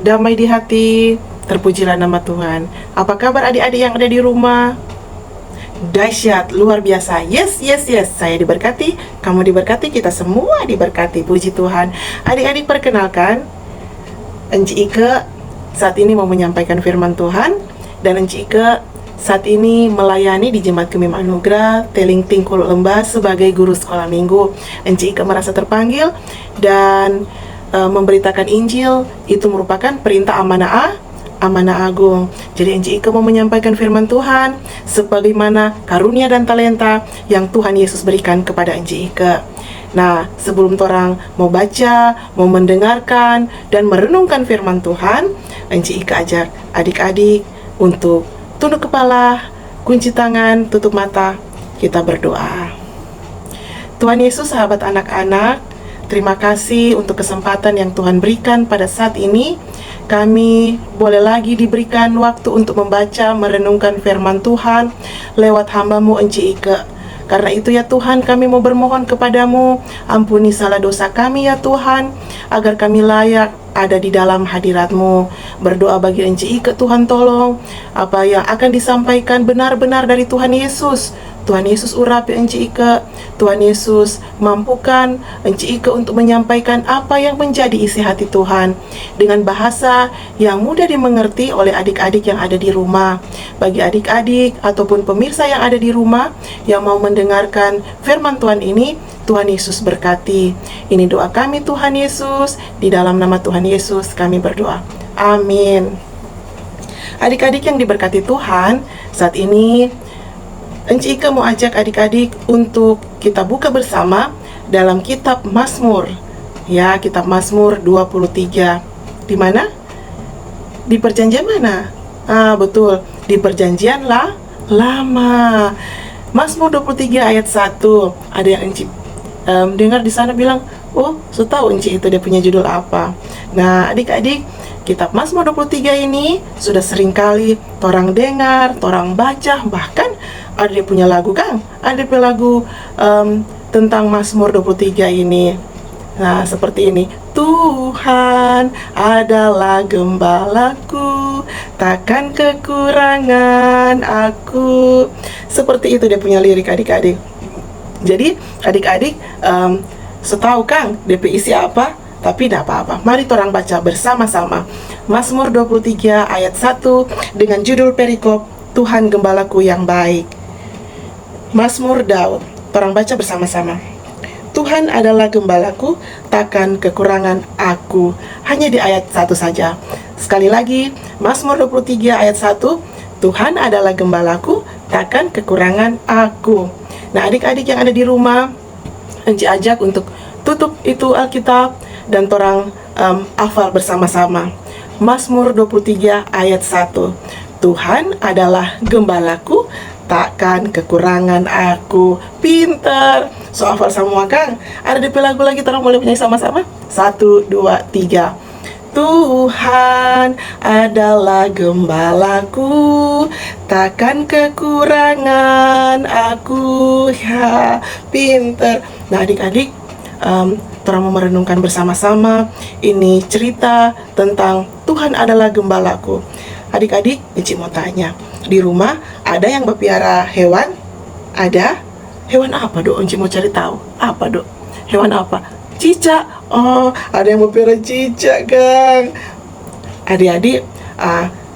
damai di hati. Terpujilah nama Tuhan. Apa kabar adik-adik yang ada di rumah? Dahsyat, luar biasa. Yes, yes, yes. Saya diberkati, kamu diberkati, kita semua diberkati. Puji Tuhan. Adik-adik, perkenalkan, Enci Ike saat ini mau menyampaikan firman Tuhan. Dan Enci Ike saat ini melayani di Jemaat Kemim Anugerah Teling Tingkul Lembah sebagai guru sekolah minggu. Enci Ike merasa terpanggil dan memberitakan Injil itu merupakan perintah amanah agung. Jadi Enci Ike mau menyampaikan firman Tuhan sebagaimana karunia dan talenta yang Tuhan Yesus berikan kepada Enci Ike. Nah, sebelum orang mau baca, mau mendengarkan dan merenungkan firman Tuhan, Enci Ike ajak adik-adik untuk tunduk kepala, kunci tangan, tutup mata, kita berdoa. Tuhan Yesus, sahabat anak-anak, terima kasih untuk kesempatan yang Tuhan berikan pada saat ini. Kami boleh lagi diberikan waktu untuk membaca, merenungkan firman Tuhan lewat hamba-Mu Enci Ike. Karena itu ya Tuhan, kami mau bermohon kepadamu, ampuni salah dosa kami ya Tuhan, agar kami layak ada di dalam hadirat-Mu. Berdoa bagi Enci Ike, Tuhan tolong apa yang akan disampaikan benar-benar dari Tuhan Yesus. Tuhan Yesus urapi Enci Ike, Tuhan Yesus mampukan Enci Ike untuk menyampaikan apa yang menjadi isi hati Tuhan dengan bahasa yang mudah dimengerti oleh adik-adik yang ada di rumah. Bagi adik-adik ataupun pemirsa yang ada di rumah yang mau mendengarkan firman Tuhan ini, Tuhan Yesus berkati. Ini doa kami Tuhan Yesus, di dalam nama Tuhan Yesus kami berdoa. Amin. Adik-adik yang diberkati Tuhan, saat ini Enci Ike mau ajak adik-adik untuk kita buka bersama dalam kitab Mazmur. Ya, kitab Mazmur 23. Di mana? Di perjanjian mana? Betul, di perjanjian lama. Mazmur 23 ayat 1. Ada yang Enci dengar di sana bilang, "Oh, so tahu Enci itu dia punya judul apa." Nah, adik-adik, kitab Mazmur 23 ini sudah sering kali torang dengar, torang baca, bahkan ada dia punya lagu kan? Ada dia lagu tentang Mazmur 23 ini. Nah, seperti ini. Tuhan adalah gembalaku, takkan kekurangan aku. Seperti itu dia punya lirik adik-adik. Jadi adik-adik setahu kan DP isi apa? Tapi tidak apa-apa. Mari orang baca bersama-sama. Mazmur 23 ayat 1 dengan judul perikop Tuhan Gembalaku yang baik. Mazmur Daud. Orang baca bersama-sama. Tuhan adalah gembalaku, takkan kekurangan aku. Hanya di ayat 1 saja. Sekali lagi, Mazmur 23 ayat 1. Tuhan adalah gembalaku, takkan kekurangan aku. Nah, adik-adik yang ada di rumah, Enci ajak untuk tutup itu Alkitab dan torang hafal bersama-sama. Mazmur 23 ayat 1. Tuhan adalah gembalaku, takkan kekurangan aku. Pinter. So hafal semua kan? Ada di lagu lagi, torang boleh penyanyi sama-sama. 1, 2, 3. Tuhan adalah gembalaku, takkan kekurangan aku. Ya, pinter. Nah, adik-adik, orang mau merenungkan bersama-sama. Ini cerita tentang Tuhan adalah gembalaku. Adik-adik, Enci mau tanya, di rumah ada yang berpiara hewan? Ada? Hewan apa, Dok? Enci mau cari tahu. Apa, Dok? Hewan apa? Cicak. Oh, ada yang berpiara cicak, Kang. Adik-adik,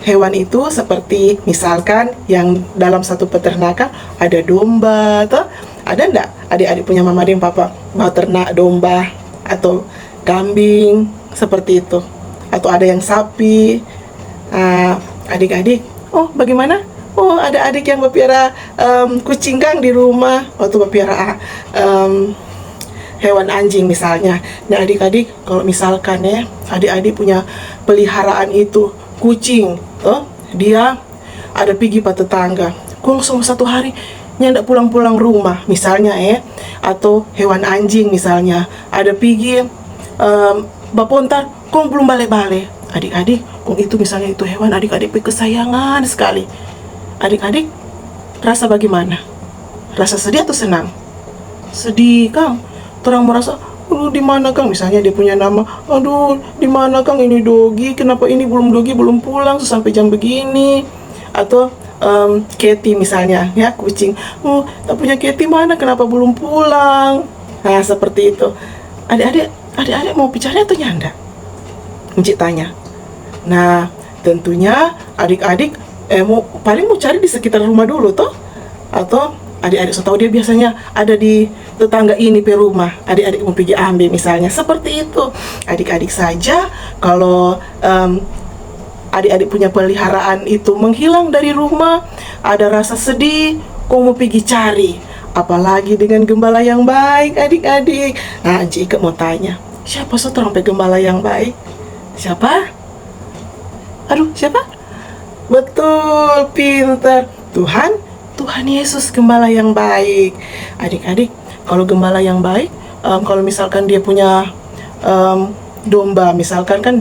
hewan itu seperti misalkan yang dalam satu peternakan ada domba, atau ada enggak adik-adik punya mama dan papa mau ternak domba atau kambing seperti itu, atau ada yang sapi. Adik-adik, oh bagaimana? Oh, ada adik yang berpiara kucing Kang di rumah, atau berpiara hewan anjing misalnya. Nah, adik-adik kalau misalkan ya adik-adik punya peliharaan itu kucing, dia ada pergi pada tetangga, langsung satu hari nyandak pulang-pulang rumah misalnya ya, atau hewan anjing misalnya ada pergi bapontar kong belum balik-balik. Adik-adik, kong itu misalnya itu hewan adik-adik kesayangan sekali. Adik-adik rasa bagaimana? Rasa sedih atau senang? Sedih, Kang. Orang merasa, Aduh, di mana Kang? Misalnya dia punya nama. Aduh, di mana Kang ini Dogi? Kenapa ini Dogi belum pulang sampai jam begini? Atau Katy misalnya, ya, kucing. Oh, tak punya Katy mana? Kenapa belum pulang? Nah, seperti itu. Adik-adik mau bicara atau nyanda? Encik tanya. Nah, tentunya adik-adik paling mau cari di sekitar rumah dulu toh, atau adik-adik setahu dia biasanya ada di tetangga ini pe rumah, adik-adik mau pergi ambil misalnya, seperti itu. Adik-adik saja kalau adik-adik punya peliharaan itu menghilang dari rumah, ada rasa sedih, kau mau pergi cari, apalagi dengan gembala yang baik adik-adik. Nah, Encik Ike mau tanya, siapa seorang gembala yang baik? Siapa? Aduh, siapa? Betul, pintar. Tuhan Yesus gembala yang baik. Adik-adik, kalau gembala yang baik, kalau misalkan dia punya domba, misalkan kan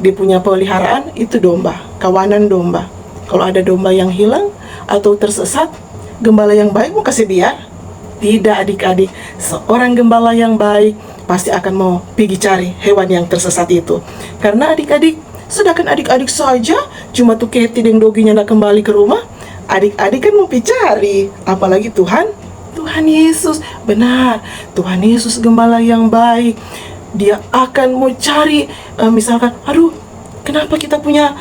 dia punya peliharaan itu domba, kawanan domba. Kalau ada domba yang hilang atau tersesat, gembala yang baik mau kasih biar? Tidak adik-adik, seorang gembala yang baik pasti akan mau pergi cari hewan yang tersesat itu. Karena adik-adik, sedangkan adik-adik saja cuma tuh Katy dan Doginya nak kembali ke rumah, adik-adik kan mau cari, apalagi Tuhan Yesus. Benar, Tuhan Yesus gembala yang baik. Dia akan mau cari, misalkan, aduh, kenapa kita punya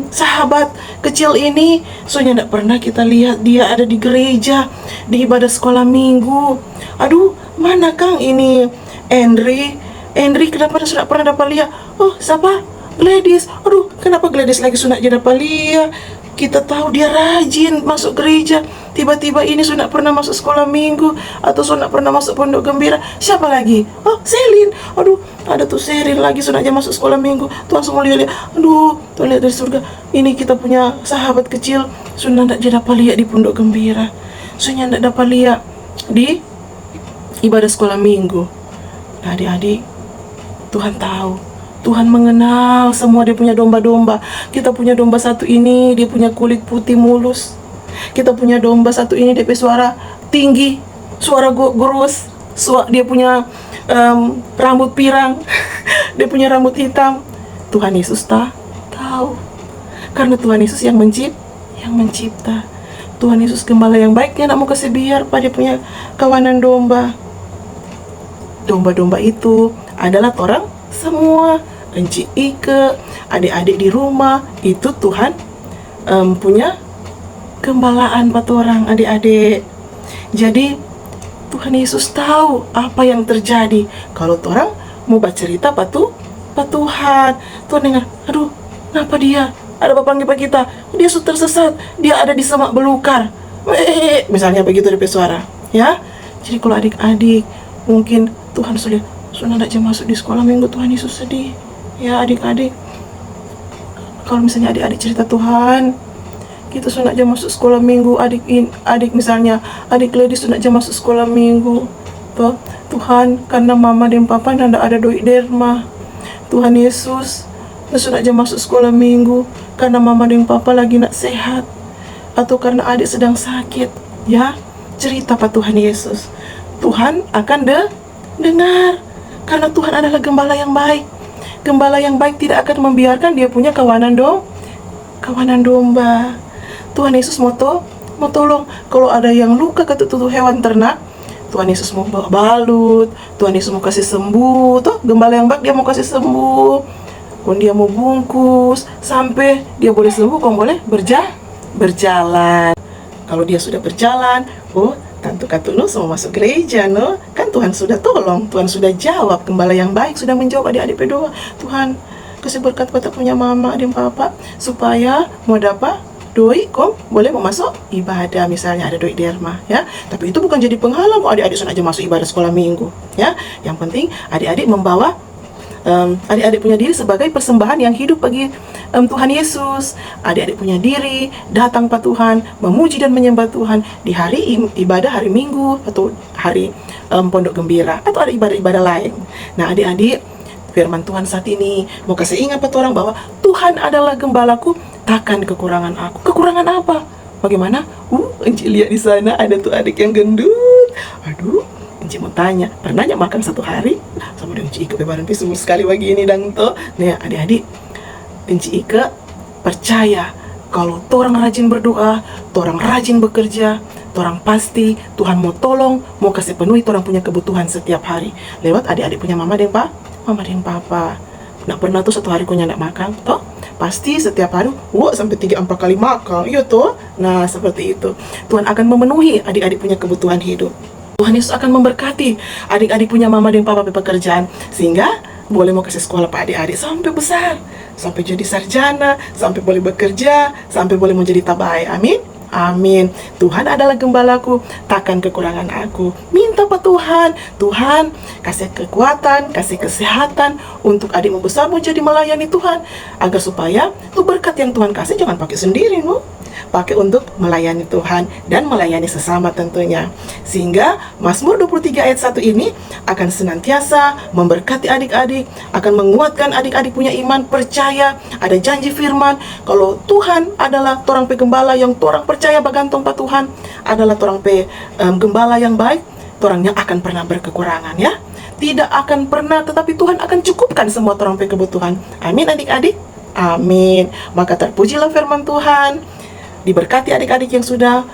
sahabat kecil ini soalnya tidak pernah kita lihat dia ada di gereja, di ibadah sekolah minggu. Aduh, mana Kang ini Henry kenapa sudah pernah dapat lihat? Oh, siapa? Gladys. Aduh, kenapa Gladys lagi sudah dapat lihat? Kita tahu dia rajin masuk gereja, tiba-tiba ini sudah pernah masuk sekolah minggu atau sudah pernah masuk pondok gembira. Siapa lagi? Oh, Selin. Aduh, ada tuh Selin lagi sudah aja masuk sekolah minggu. Tuhan semua lihat. Aduh, Tuhan lihat dari surga. Ini kita punya sahabat kecil sudah tidak dapat lihat di pondok gembira, sudah tidak dapat lihat di ibadah sekolah minggu. Nah, adik-adik, Tuhan tahu. Tuhan mengenal semua dia punya domba-domba. Kita punya domba satu ini, dia punya kulit putih mulus. Kita punya domba satu ini, dia punya suara tinggi, suara gurus. Dia punya rambut pirang, dia punya rambut hitam. Tuhan Yesus tahu. Karena Tuhan Yesus yang mencipta. Tuhan Yesus gembala yang baik, dia nak mau kasih biar pada punya kawanan domba. Domba-domba itu adalah orang semua. Encik Ike, adik-adik di rumah, itu Tuhan punya gembalaan buat orang adik-adik. Jadi Tuhan Yesus tahu apa yang terjadi. Kalau orang mau baca cerita Pak Tuhan dengar, aduh, kenapa dia? Ada bapak panggil kita, dia sudah tersesat, dia ada di semak belukar. Misalnya begitu dari suara, ya. Jadi kalau adik-adik mungkin Tuhan sudah tidak masuk di sekolah minggu, Tuhan Yesus sedih. Ya adik-adik, kalau misalnya adik-adik cerita Tuhan, kita sudah aja masuk sekolah minggu, adik misalnya adik Gladys sudah aja masuk sekolah minggu. Tuhan, karena mama dan papa tidak ada duit derma. Tuhan Yesus, sudah aja masuk sekolah minggu karena mama dan papa lagi nak sehat, atau karena adik sedang sakit. Ya, cerita Pak Tuhan Yesus. Tuhan akan dengar, karena Tuhan adalah gembala yang baik. Gembala yang baik tidak akan membiarkan dia punya kawanan domba. Tuhan Yesus mau tolong. Kalau ada yang luka ketutup hewan ternak, Tuhan Yesus mau balut, Tuhan Yesus mau kasih sembuh. Tuh, gembala yang baik dia mau kasih sembuh. Kalau dia mau bungkus sampai dia boleh sembuh, kalau boleh berjalan. Kalau dia sudah berjalan, Tantu Katuno semua masuk gereja, no? Kan Tuhan sudah tolong, Tuhan sudah jawab. Gembala yang baik sudah menjawab adik-adik berdoa. Tuhan kasih berkat pada punya mama dan papa supaya mau dapat doi boleh mau masuk ibadah, misalnya ada doi derma, ya. Tapi itu bukan jadi penghalang kok adik-adik sudah aja masuk ibadah sekolah minggu, ya. Yang penting adik-adik membawa adik-adik punya diri sebagai persembahan yang hidup bagi Tuhan Yesus. Adik-adik punya diri datang Pak Tuhan, memuji dan menyembah Tuhan di hari ibadah hari Minggu atau hari pondok gembira atau ada ibadah-ibadah lain. Nah adik-adik, firman Tuhan saat ini mau kasih ingat Pak orang bahwa Tuhan adalah gembalaku, takkan kekurangan aku. Kekurangan apa? Bagaimana? Encik lihat di sana ada tuh adik yang gendut. Aduh, Enci mau tanya, pernah nggak makan satu hari sama dengan Enci Ike bebaran pisum sekali begini dan tuh. Nih adik-adik, Enci Ike percaya kalau orang rajin berdoa, orang rajin bekerja, orang pasti Tuhan mau tolong, mau kasih penuhi orang punya kebutuhan setiap hari lewat adik-adik punya mama dan papa. Nggak pernah tuh satu hari kunya nggak makan, toh pasti setiap hari, sampai 3-4 kali makan, iya toh. Nah seperti itu, Tuhan akan memenuhi adik-adik punya kebutuhan hidup. Tuhan Yesus akan memberkati adik-adik punya mama dan papa pekerjaan, sehingga boleh mau kasih sekolah pak adik-adik sampai besar, sampai jadi sarjana, sampai boleh bekerja, sampai boleh menjadi tabai. Amin. Amin. Tuhan adalah gembalaku, takkan kekurangan aku. Minta Pak Tuhan, Tuhan kasih kekuatan, kasih kesehatan untuk adik membesar menjadi melayani Tuhan, agar supaya tuh berkat yang Tuhan kasih jangan pakai sendiri, pakai untuk melayani Tuhan dan melayani sesama tentunya. Sehingga Mazmur 23 ayat 1 ini akan senantiasa memberkati adik-adik, akan menguatkan adik-adik punya iman, percaya ada janji firman kalau Tuhan adalah torang gembala yang torang percaya bagantung pa Tuhan, adalah torang gembala yang baik, torang yang akan pernah berkekurangan ya. Tidak akan pernah, tetapi Tuhan akan cukupkan semua torang kebutuhan. Amin adik-adik. Amin. Maka terpujilah firman Tuhan. Diberkati adik-adik yang sudah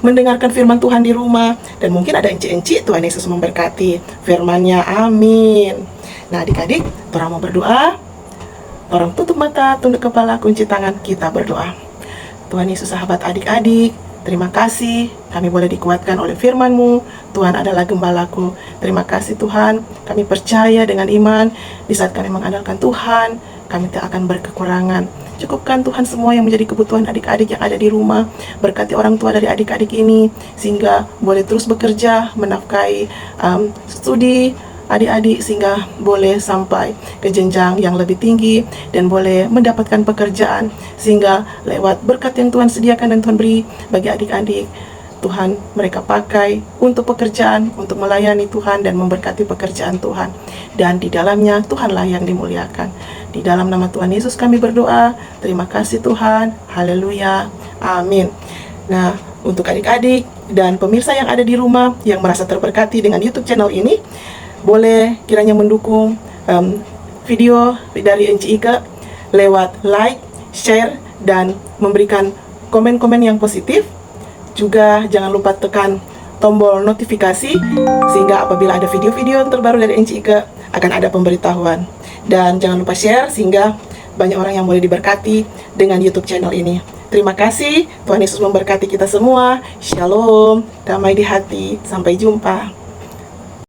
mendengarkan firman Tuhan di rumah. Dan mungkin ada enci-enci, Tuhan Yesus memberkati firman-Nya. Amin. Nah adik-adik, orang mau berdoa, orang tutup mata, tunduk kepala, kunci tangan, kita berdoa. Tuhan Yesus sahabat adik-adik, terima kasih kami boleh dikuatkan oleh firman-Mu. Tuhan adalah gembalaku. Terima kasih Tuhan, kami percaya dengan iman di saat kami mengandalkan Tuhan, kami tak akan berkekurangan. Cukupkan Tuhan semua yang menjadi kebutuhan adik-adik yang ada di rumah. Berkati orang tua dari adik-adik ini, sehingga boleh terus bekerja, menafkahi studi adik-adik, sehingga boleh sampai ke jenjang yang lebih tinggi dan boleh mendapatkan pekerjaan, sehingga lewat berkat yang Tuhan sediakan dan Tuhan beri bagi adik-adik, Tuhan mereka pakai untuk pekerjaan, untuk melayani Tuhan dan memberkati pekerjaan Tuhan, dan di dalamnya Tuhanlah yang dimuliakan. Di dalam nama Tuhan Yesus kami berdoa. Terima kasih Tuhan. Haleluya. Amin. Nah, untuk adik-adik dan pemirsa yang ada di rumah yang merasa terberkati dengan YouTube channel ini, boleh kiranya mendukung video dari Enci Ike lewat like, share, dan memberikan komen-komen yang positif. Juga jangan lupa tekan tombol notifikasi, sehingga apabila ada video-video terbaru dari Enci Ike akan ada pemberitahuan. Dan jangan lupa share sehingga banyak orang yang boleh diberkati dengan YouTube channel ini. Terima kasih, Tuhan Yesus memberkati kita semua. Shalom, damai di hati, sampai jumpa.